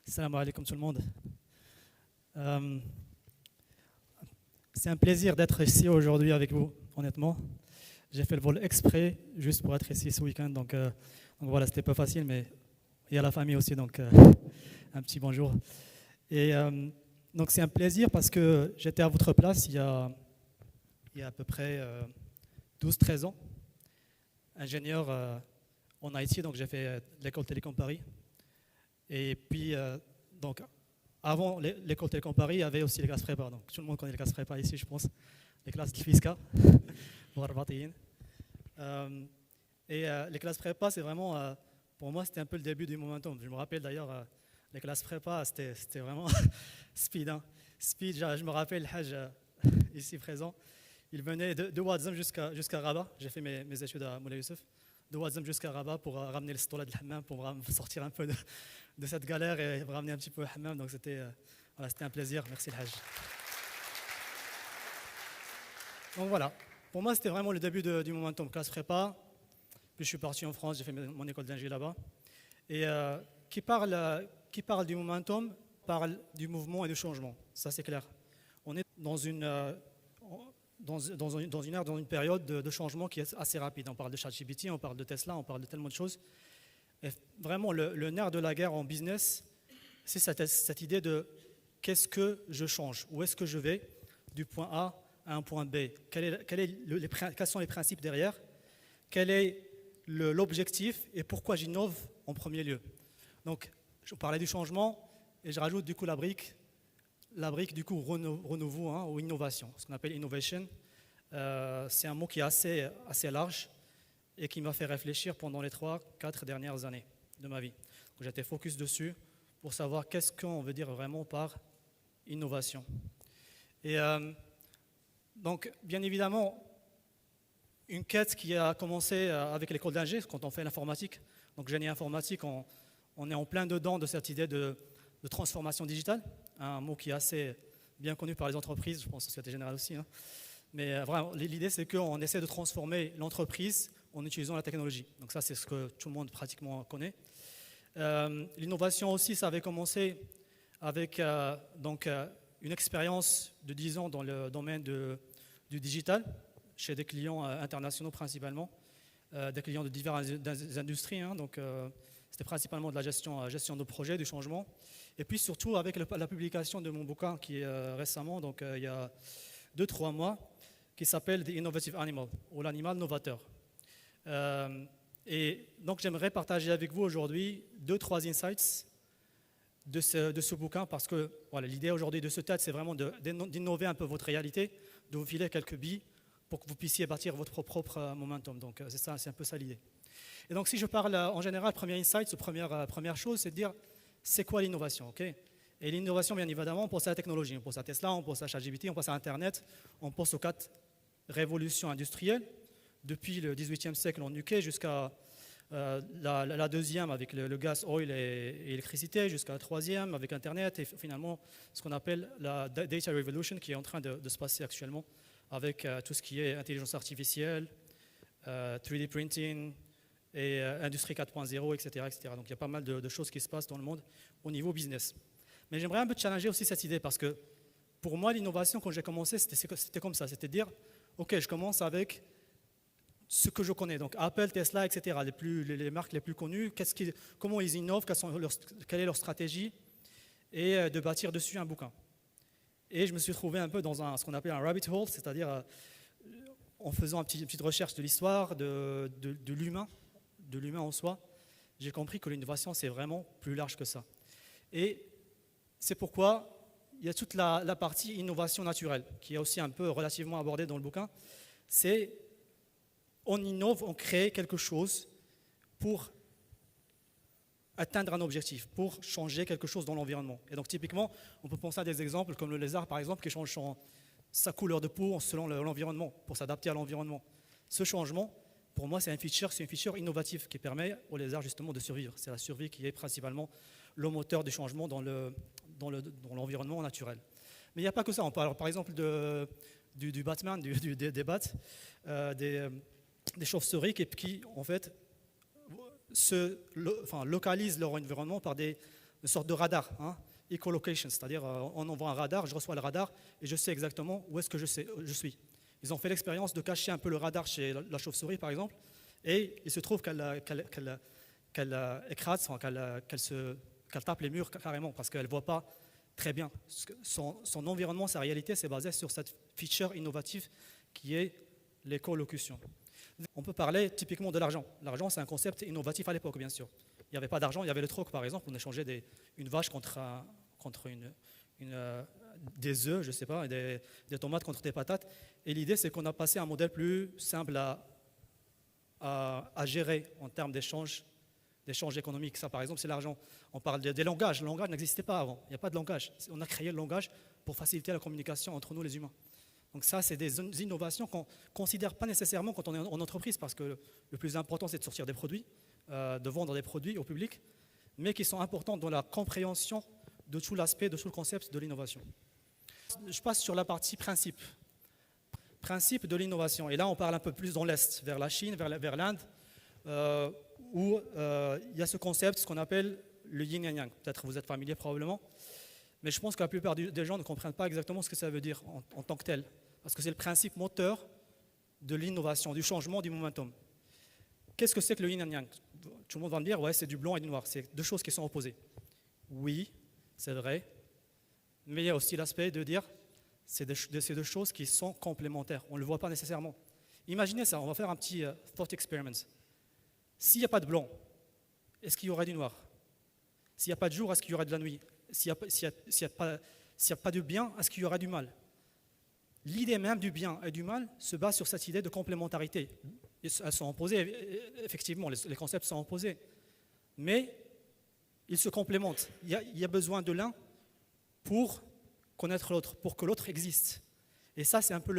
Salam alaikum tout le monde. Euh, c'est un plaisir d'être ici aujourd'hui avec vous, honnêtement. J'ai fait le vol exprès juste pour être ici ce week-end, donc voilà, c'était pas facile, mais il y a la famille aussi, un petit bonjour. Et donc c'est un plaisir parce que j'étais à votre place il y a à peu près 12-13 ans, ingénieur en IT, donc j'ai fait l'école Télécom Paris. Et puis, donc, avant l'école Télécom Paris, il y avait aussi les classes prépa. Donc, tout le monde connaît les classes prépa ici, je pense. Les classes de FISCA, les classes prépa, c'est vraiment, pour moi, c'était un peu le début du momentum. Je me rappelle d'ailleurs, les classes prépa, c'était vraiment speed. Speed, je me rappelle, le Hajj, ici présent, il venait de Ouazzam jusqu'à Rabat. J'ai fait mes études à Moulay Youssef. De Ouazzam jusqu'à Rabat pour ramener le stola de l'hammam, pour sortir un peu de cette galère et ramener un petit peu le hammam. Donc c'était un plaisir. Merci le Hajj. Donc voilà, pour moi c'était vraiment le début du momentum, classe prépa. Puis je suis parti en France, j'ai fait mon école d'ingé là-bas. Et qui parle du momentum parle du mouvement et du changement. Ça c'est clair. On est dans une ère, dans une période de changement qui est assez rapide. On parle de ChatGPT, on parle de Tesla, on parle de tellement de choses. Et vraiment, le nerf de la guerre en business, c'est cette idée de qu'est-ce que je change, où est-ce que je vais du point A à un point B, quels sont les principes derrière, quel est l'objectif et pourquoi j'innove en premier lieu. Donc, je parlais du changement et je rajoute du coup la brique du coup renouveau ou innovation, ce qu'on appelle innovation. C'est un mot qui est assez large et qui m'a fait réfléchir pendant les 3-4 dernières années de ma vie. J'étais focus dessus pour savoir qu'est-ce qu'on veut dire vraiment par innovation. Et donc, bien évidemment, une quête qui a commencé avec l'école d'ingé, quand on fait l'informatique. Donc, génie informatique, on est en plein dedans de cette idée de transformation digitale, un mot qui est assez bien connu par les entreprises, je pense que Société Générale aussi. Mais vraiment, l'idée, c'est qu'on essaie de transformer l'entreprise en utilisant la technologie. Donc ça, c'est ce que tout le monde pratiquement connaît. L'innovation aussi, ça avait commencé avec une expérience de 10 ans dans le domaine du digital, chez des clients internationaux principalement, des clients de diverses industries. C'était principalement de la gestion de projet, du changement. Et puis surtout avec la publication de mon bouquin qui est récemment, il y a 2-3 mois, qui s'appelle The Innovative Animal, ou l'animal novateur. Et donc j'aimerais partager avec vous aujourd'hui 2-3 insights de ce bouquin, parce que voilà, l'idée aujourd'hui de ce TED, c'est vraiment d'innover un peu votre réalité, de vous filer quelques billes pour que vous puissiez bâtir votre propre momentum. Donc c'est un peu ça l'idée. Et donc si je parle en général, premier insight, première chose, c'est de dire c'est quoi l'innovation, ok? Et l'innovation, bien évidemment, on pense à la technologie, on pense à Tesla, on pense à ChatGPT, on pense à Internet, on pense aux 4 révolutions industrielles, depuis le XVIIIe siècle en UK jusqu'à la deuxième avec le gaz, oil et l'électricité, jusqu'à la troisième avec Internet, et finalement ce qu'on appelle la data revolution qui est en train de se passer actuellement avec tout ce qui est intelligence artificielle, 3D printing, et industrie 4.0, etc., etc. Donc il y a pas mal de choses qui se passent dans le monde au niveau business. Mais j'aimerais un peu challenger aussi cette idée parce que pour moi, l'innovation, quand j'ai commencé, c'était comme ça. C'était de dire, ok, je commence avec ce que je connais. Donc Apple, Tesla, etc., les marques les plus connues, comment ils innovent, quelle est leur stratégie, et de bâtir dessus un bouquin. Et je me suis trouvé un peu dans ce qu'on appelle un rabbit hole, c'est-à-dire en faisant une petite recherche de l'histoire, de l'humain en soi, j'ai compris que l'innovation, c'est vraiment plus large que ça. Et c'est pourquoi il y a toute la partie innovation naturelle, qui est aussi un peu relativement abordée dans le bouquin. C'est on innove, on crée quelque chose pour atteindre un objectif, pour changer quelque chose dans l'environnement. Et donc typiquement, on peut penser à des exemples comme le lézard, par exemple, qui change sa couleur de peau selon l'environnement, pour s'adapter à l'environnement. Ce changement, pour moi, c'est une feature innovative qui permet au lézard justement de survivre. C'est la survie qui est principalement le moteur du changement dans l'environnement naturel. Mais il n'y a pas que ça. On parle par exemple du Batman, des bats, des chauves-souris qui en fait localisent leur environnement par des une sorte de radar, hein, echolocation, c'est-à-dire on envoie un radar, je reçois le radar et je sais exactement où est-ce que je suis. Ils ont fait l'expérience de cacher un peu le radar chez la chauve-souris, par exemple, et il se trouve qu'elle écrase, enfin, qu'elle tape les murs carrément parce qu'elle ne voit pas très bien. Son environnement, sa réalité, c'est basé sur cette feature innovative qui est l'écolocution. On peut parler typiquement de l'argent. L'argent, c'est un concept innovatif à l'époque, bien sûr. Il n'y avait pas d'argent, il y avait le troc, par exemple. On échangeait une vache contre des œufs, je ne sais pas, et des tomates contre des patates. Et l'idée, c'est qu'on a passé à un modèle plus simple à gérer en termes d'échange économiques. Ça, par exemple, c'est l'argent. On parle des langages. Le langage n'existait pas avant. Il n'y a pas de langage. On a créé le langage pour faciliter la communication entre nous, les humains. Donc ça, c'est des innovations qu'on ne considère pas nécessairement quand on est en entreprise, parce que le plus important, c'est de sortir des produits, de vendre des produits au public, mais qui sont importants dans la compréhension de tout l'aspect, de tout le concept de l'innovation. Je passe sur la partie principe. Principe de l'innovation. Et là, on parle un peu plus dans l'Est, vers la Chine, vers l'Inde, où il y a ce concept, ce qu'on appelle le yin et yang. Peut-être vous êtes familier probablement, mais je pense que la plupart des gens ne comprennent pas exactement ce que ça veut dire en tant que tel, parce que c'est le principe moteur de l'innovation, du changement, du momentum. Qu'est-ce que c'est que le yin et yang? Tout le monde va me dire, ouais, c'est du blanc et du noir, c'est deux choses qui sont opposées. Oui, c'est vrai, mais il y a aussi l'aspect de dire, c'est deux choses qui sont complémentaires, on ne le voit pas nécessairement. Imaginez ça, on va faire un petit thought experiment. S'il n'y a pas de blanc, est-ce qu'il y aurait du noir? S'il n'y a pas de jour, est-ce qu'il y aurait de la nuit? S'il n'y a pas de bien, est-ce qu'il y aura du mal? L'idée même du bien et du mal se base sur cette idée de complémentarité. Elles sont opposées, effectivement, les concepts sont opposés, mais ils se complémentent. Il y a besoin de l'un pour connaître l'autre, pour que l'autre existe. Et ça, c'est un peu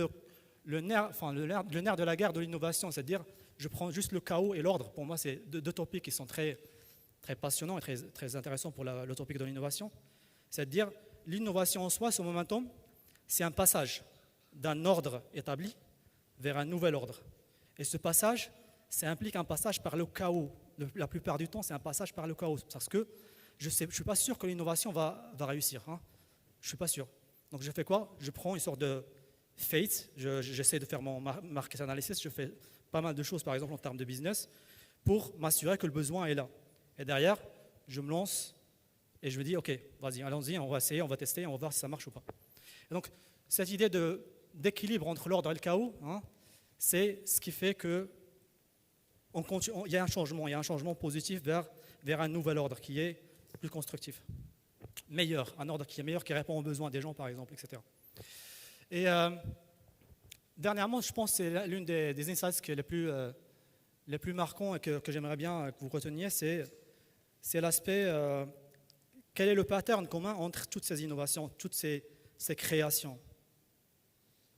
le nerf de la guerre de l'innovation, c'est-à-dire, je prends juste le chaos et l'ordre. Pour moi, c'est deux topics qui sont très, très passionnants et très, très intéressants pour le topic de l'innovation. C'est-à-dire, l'innovation en soi, ce momentum, c'est un passage d'un ordre établi vers un nouvel ordre. Et ce passage, ça implique un passage par le chaos. La plupart du temps, c'est un passage par le chaos. Parce que je ne suis pas sûr que l'innovation va réussir. Hein. Je ne suis pas sûr. Donc je fais quoi? Je prends une sorte de fate, j'essaie de faire mon market analysis, je fais pas mal de choses, par exemple en termes de business, pour m'assurer que le besoin est là. Et derrière, je me lance et je me dis, ok, vas-y, allons-y, on va essayer, on va tester, on va voir si ça marche ou pas. Et donc, cette idée d'équilibre entre l'ordre et le chaos, hein, c'est ce qui fait que il y a un changement positif vers un nouvel ordre qui est plus constructif, meilleur, un ordre qui est meilleur, qui répond aux besoins des gens, par exemple, etc. Et dernièrement, je pense que c'est l'une des insights les plus marquants et que j'aimerais bien que vous reteniez, c'est l'aspect, quel est le pattern commun entre toutes ces innovations, toutes ces créations.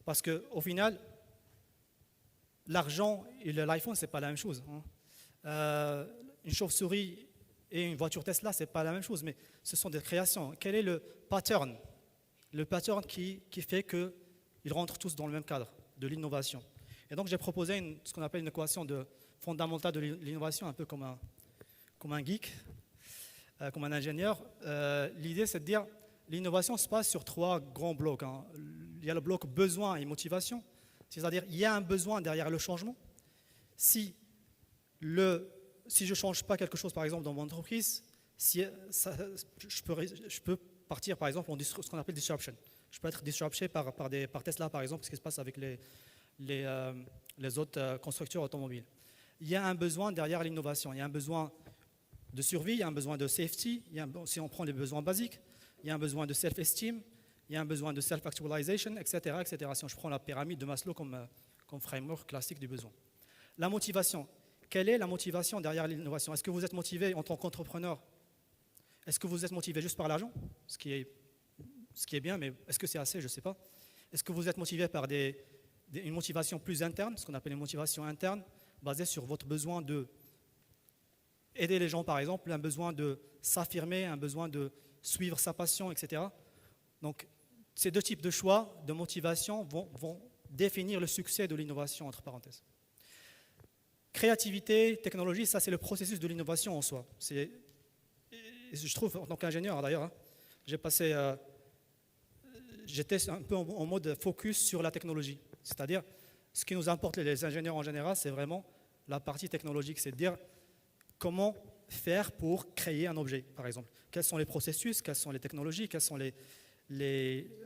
Parce qu'au final, l'argent et l'iPhone, ce n'est pas la même chose. Hein. Une chauve-souris et une voiture Tesla, ce n'est pas la même chose, mais ce sont des créations. Quel est le pattern? Le pattern qui fait qu'ils rentrent tous dans le même cadre de l'innovation. Et donc j'ai proposé ce qu'on appelle une équation fondamentale de l'innovation, un peu comme un geek, comme un ingénieur. L'idée, c'est de dire l'innovation se passe sur trois grands blocs. Hein. Il y a le bloc besoin et motivation, c'est-à-dire il y a un besoin derrière le changement. Si je ne change pas quelque chose, par exemple, dans mon entreprise, je peux partir, par exemple, en ce qu'on appelle disruption. Je peux être disrupté par Tesla, par exemple, ce qui se passe avec les autres constructeurs automobiles. Il y a un besoin derrière l'innovation. Il y a un besoin de survie, il y a un besoin de safety, si on prend les besoins basiques, il y a un besoin de self-esteem, il y a un besoin de self-actualization, etc., etc. Si je prends la pyramide de Maslow comme framework classique du besoin. La motivation. Quelle est la motivation derrière l'innovation? Est-ce que vous êtes motivé en tant qu'entrepreneur? Est-ce que vous êtes motivé juste par l'argent? Ce qui est bien, mais est-ce que c'est assez? Je ne sais pas. Est-ce que vous êtes motivé par une motivation plus interne, ce qu'on appelle une motivation interne, basée sur votre besoin de aider les gens, par exemple, un besoin de s'affirmer, un besoin de suivre sa passion, etc. Donc, ces deux types de choix, de motivation, vont définir le succès de l'innovation, entre parenthèses. Créativité, technologie, ça c'est le processus de l'innovation en soi. je trouve, en tant qu'ingénieur d'ailleurs, hein, j'étais un peu en mode focus sur la technologie. C'est-à-dire, ce qui nous importe les ingénieurs en général, c'est vraiment la partie technologique, c'est de dire comment faire pour créer un objet, par exemple. Quels sont les processus, quelles sont les technologies, quels sont les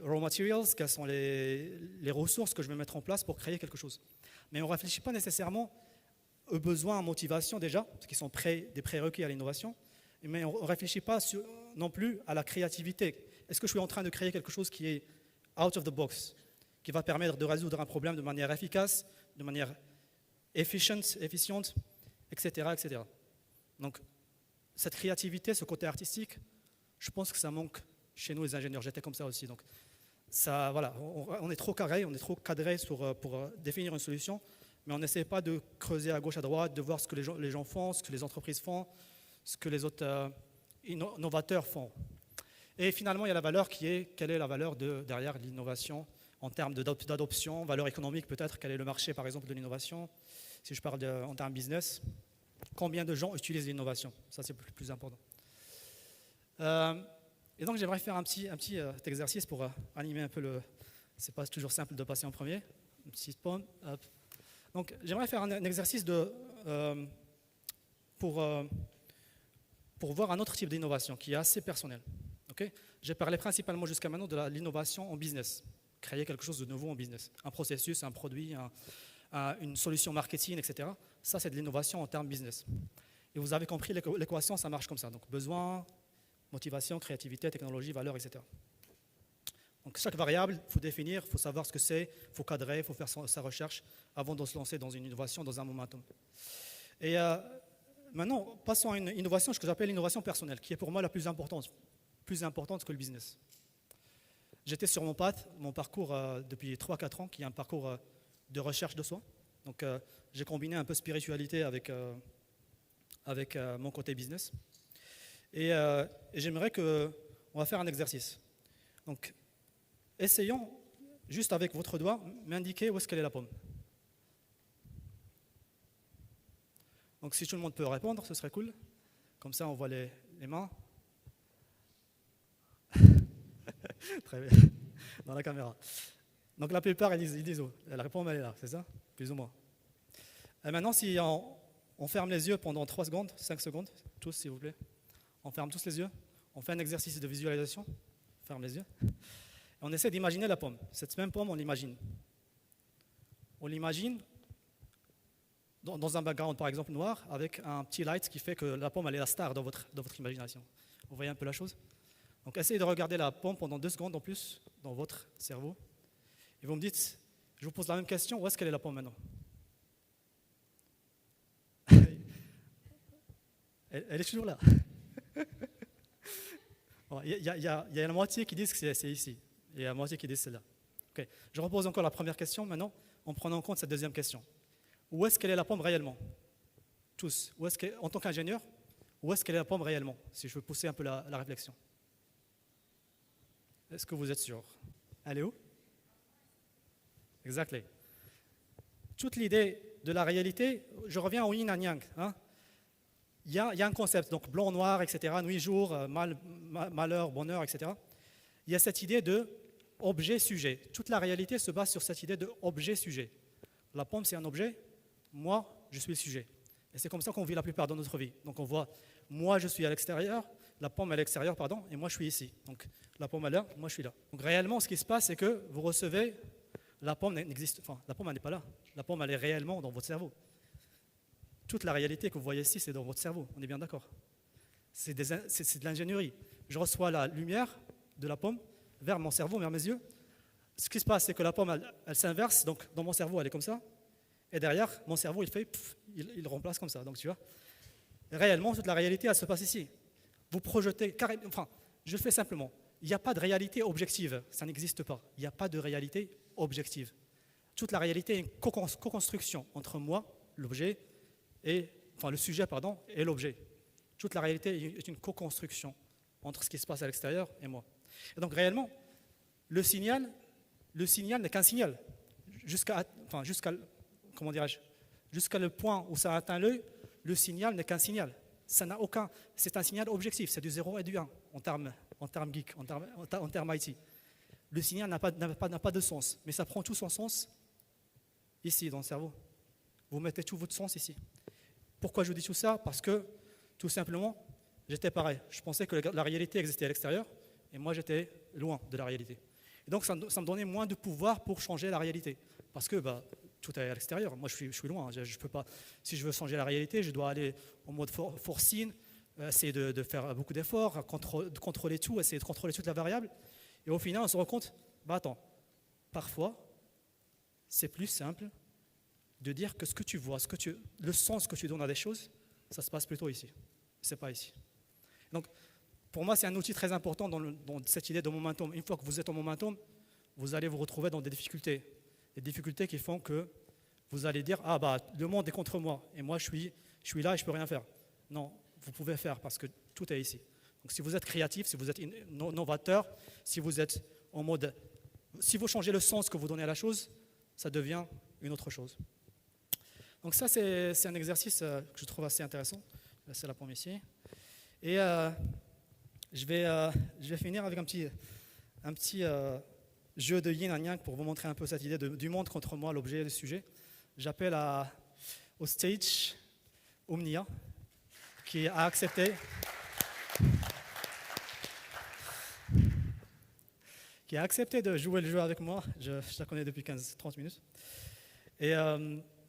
raw materials, quelles sont les ressources que je vais mettre en place pour créer quelque chose. Mais on ne réfléchit pas nécessairement aux besoins, aux motivations déjà, parce qu'ils sont des prérequis à l'innovation, mais on ne réfléchit pas non plus à la créativité. Est-ce que je suis en train de créer quelque chose qui est out of the box, qui va permettre de résoudre un problème de manière efficace, de manière efficiente, etc., etc. Donc, cette créativité, ce côté artistique, je pense que ça manque chez nous les ingénieurs. J'étais comme ça aussi. Donc, ça, voilà, on est trop carré, on est trop cadré pour définir une solution, mais on n'essaie pas de creuser à gauche, à droite, de voir ce que les gens font, ce que les entreprises font, ce que les autres innovateurs font. Et finalement, il y a la valeur quelle est la valeur derrière l'innovation en termes d'adoption, valeur économique peut-être, quel est le marché par exemple de l'innovation, si je parle en termes business, combien de gens utilisent l'innovation, ça c'est le plus important. Et donc j'aimerais faire un petit exercice pour animer un peu c'est pas toujours simple de passer en premier, une petite pomme, hop. Donc j'aimerais faire un exercice pour voir un autre type d'innovation qui est assez personnel. Okay. J'ai parlé principalement jusqu'à maintenant de l'innovation en business, créer quelque chose de nouveau en business, un processus, un produit, une solution marketing, etc. Ça, c'est de l'innovation en termes business. Et vous avez compris, l'équation, ça marche comme ça. Donc, besoin, motivation, créativité, technologie, valeur, etc. Donc, chaque variable, il faut définir, il faut savoir ce que c'est, il faut cadrer, il faut faire sa recherche avant de se lancer dans une innovation, dans un momentum. Et maintenant, passons à une innovation, ce que j'appelle l'innovation personnelle, qui est pour moi la plus importante que le business. J'étais sur mon parcours depuis 3-4 ans, qui est un parcours de recherche de soi. Donc, j'ai combiné un peu spiritualité avec mon côté business. Et j'aimerais on va faire un exercice. Donc, essayons, juste avec votre doigt, m'indiquer où est-ce qu'elle est la pomme. Donc, si tout le monde peut répondre, ce serait cool. Comme ça, on voit les mains. Très bien, dans la caméra. Donc la plupart, ils disent où? La réponse, elle est là, c'est ça? Plus ou moins. Et maintenant, si on ferme les yeux pendant 3 secondes, 5 secondes, tous s'il vous plaît. On ferme tous les yeux. On fait un exercice de visualisation. On ferme les yeux. Et on essaie d'imaginer la pomme. Cette même pomme, on l'imagine. On l'imagine dans un background, par exemple, noir, avec un petit light qui fait que la pomme, elle est la star dans votre imagination. Vous voyez un peu la chose? Donc, essayez de regarder la pomme pendant 2 secondes en plus dans votre cerveau. Et vous me dites, je vous pose la même question, où est-ce qu'elle est la pomme maintenant? Elle est toujours là. Il y a la moitié qui disent que c'est ici, et la moitié qui disent que c'est là. Okay. Je repose encore la première question maintenant, en prenant en compte cette deuxième question. Où est-ce qu'elle est la pomme réellement? Tous. En tant qu'ingénieur, où est-ce qu'elle est la pomme réellement? Si je veux pousser un peu la réflexion. Est-ce que vous êtes sûr? Elle est où? Exactement. Toute l'idée de la réalité, je reviens au yin et yang. Hein? Il y a un concept, donc blanc, noir, etc., nuit, jour, malheur, bonheur, etc. Il y a cette idée de objet-sujet. Toute la réalité se base sur cette idée de objet-sujet. La pomme, c'est un objet, moi, je suis le sujet. Et c'est comme ça qu'on vit la plupart de notre vie. Donc on voit, moi, je suis à l'extérieur, la pomme à l'extérieur, pardon, et moi, je suis ici. Donc la pomme est là, moi, je suis là. Donc réellement, ce qui se passe, c'est que vous recevez, la pomme n'existe, enfin, la pomme, elle n'est pas là. La pomme, elle est réellement dans votre cerveau. Toute la réalité que vous voyez ici, c'est dans votre cerveau, on est bien d'accord. C'est de l'ingénierie. Je reçois la lumière de la pomme vers mon cerveau, vers mes yeux. Ce qui se passe, c'est que la pomme, elle s'inverse, donc dans mon cerveau, elle est comme ça. Et derrière, mon cerveau, il remplace comme ça. Donc tu vois, réellement, toute la réalité, elle se passe ici. Vous projetez carrément, enfin, je le fais simplement. Il n'y a pas de réalité objective, ça n'existe pas. Il n'y a pas de réalité objective. Toute la réalité est une co-construction entre moi, l'objet, le sujet, pardon, et l'objet. Toute la réalité est une co-construction entre ce qui se passe à l'extérieur et moi. Et donc réellement, le signal n'est qu'un signal. Jusqu'à le point où ça atteint l'œil, le signal n'est qu'un signal. Ça n'a aucun, c'est un signal objectif, c'est du 0 et du 1 en termes geek, en termes IT. Le signal n'a pas de sens, mais ça prend tout son sens ici, dans le cerveau. Vous mettez tout votre sens ici. Pourquoi je dis tout ça? Parce que, tout simplement, j'étais pareil. Je pensais que la réalité existait à l'extérieur, et moi j'étais loin de la réalité. Et donc ça me donnait moins de pouvoir pour changer la réalité. Parce que tout est à l'extérieur. Moi je suis loin. Je peux pas, si je veux changer la réalité, je dois aller en mode forcing, essayer de faire beaucoup d'efforts, de contrôler tout, essayer de contrôler toute la variable. Et au final, on se rend compte, attends, parfois, c'est plus simple de dire que ce que tu vois, le sens que tu donnes à des choses, ça se passe plutôt ici. C'est pas ici. Donc, pour moi, c'est un outil très important dans cette idée de momentum. Une fois que vous êtes en momentum, vous allez vous retrouver dans des difficultés. Des difficultés qui font que vous allez dire, le monde est contre moi, et moi je suis là et je ne peux rien faire. Non, vous pouvez faire parce que tout est ici. Donc si vous êtes créatif, si vous êtes novateur, si vous êtes en mode, si vous changez le sens que vous donnez à la chose, ça devient une autre chose. Donc ça, c'est un exercice que je trouve assez intéressant. C'est la première ici. Et je vais finir avec un petit jeu de yin et yang pour vous montrer un peu cette idée du monde contre moi, l'objet, le sujet. J'appelle au stage Omnia, qui a accepté de jouer le jeu avec moi. Je la connais depuis 15-30 minutes. Et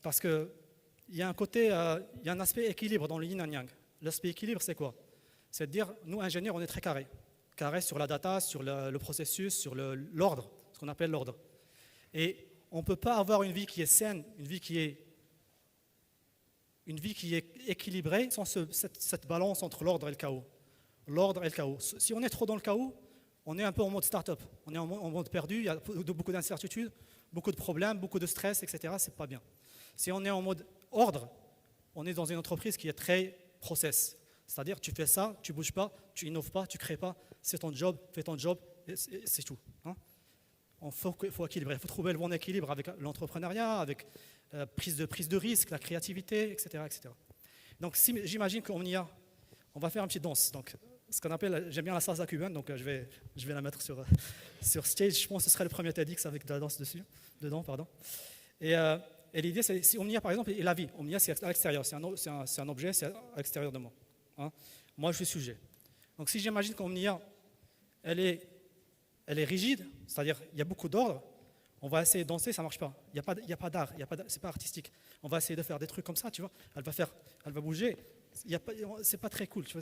parce qu'il y a il y a un aspect équilibre dans le yin et yang. L'aspect équilibre, c'est quoi? C'est de dire, nous, ingénieurs, on est très carrés. Carrés sur la data, sur le processus, sur l'ordre, ce qu'on appelle l'ordre. Et on ne peut pas avoir une vie qui est saine, une vie qui est équilibrée sans cette balance entre l'ordre et le chaos. L'ordre et le chaos. Si on est trop dans le chaos, on est un peu en mode start-up. On est en mode perdu, il y a beaucoup d'incertitudes, beaucoup de problèmes, beaucoup de stress, etc. C'est pas bien. Si on est en mode ordre, on est dans une entreprise qui est très process. C'est-à-dire, tu fais ça, tu ne bouges pas, tu innoves pas, tu ne crées pas, c'est ton job, fais ton job, et c'est tout. Hein. Il faut équilibrer, il faut trouver le bon équilibre avec l'entrepreneuriat, avec prise de risque, la créativité, etc. etc. Donc, j'imagine qu'on y a, on va faire une petite danse. Donc, ce qu'on appelle, j'aime bien la salsa cubaine, donc je vais la mettre sur stage. Je pense que ce serait le premier TEDx avec de la danse dedans. Et l'idée, c'est si Omnia, par exemple, est la vie. Omnia, c'est à l'extérieur, c'est un objet, c'est à l'extérieur de moi. Hein. Moi, je suis sujet. Donc, si j'imagine qu'Omnia, elle est rigide, c'est-à-dire il y a beaucoup d'ordre, on va essayer de danser, ça ne marche pas. Il n'y a pas d'art, c'est pas artistique. On va essayer de faire des trucs comme ça, tu vois. Elle va bouger. C'est pas très cool, tu vois.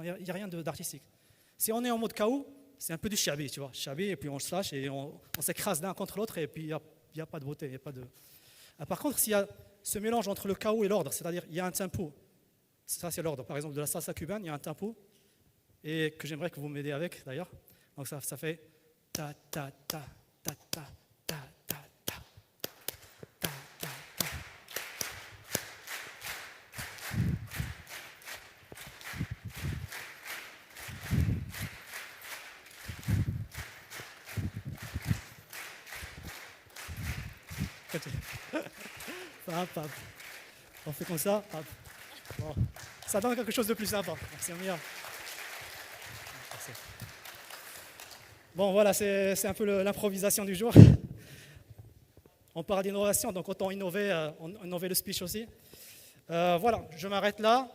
Il n'y a rien d'artistique. Si on est en mode chaos, c'est un peu du shabi, tu vois. Shabi, et puis on se lâche et on s'écrase l'un contre l'autre, et puis il n'y a pas de beauté, il n'y a pas de. Par contre, s'il y a ce mélange entre le chaos et l'ordre, c'est-à-dire il y a un tempo, ça c'est l'ordre, par exemple de la salsa cubaine, il y a un tempo, et que j'aimerais que vous m'aidiez avec d'ailleurs. Donc ça fait ta ta ta ta ta ta ta ta ta ta ta. On fait comme ça. Bon. Ça donne quelque chose de plus sympa. Merci Omnia. Bon, voilà, c'est un peu l'improvisation du jour. On parle d'innovation, donc autant innover le speech aussi. Voilà, je m'arrête là.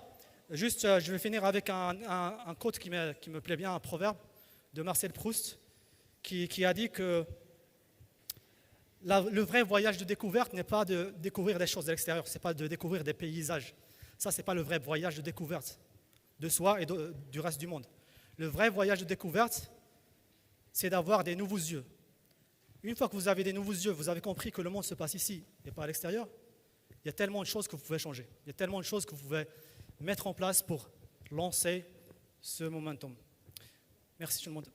Juste, je vais finir avec un quote qui me plaît bien, un proverbe de Marcel Proust, qui a dit que le vrai voyage de découverte n'est pas de découvrir des choses de l'extérieur, c'est pas de découvrir des paysages. Ça, c'est pas le vrai voyage de découverte de soi et du reste du monde. Le vrai voyage de découverte, c'est d'avoir des nouveaux yeux. Une fois que vous avez des nouveaux yeux, vous avez compris que le monde se passe ici et pas à l'extérieur, il y a tellement de choses que vous pouvez changer. Il y a tellement de choses que vous pouvez mettre en place pour lancer ce momentum. Merci tout le monde.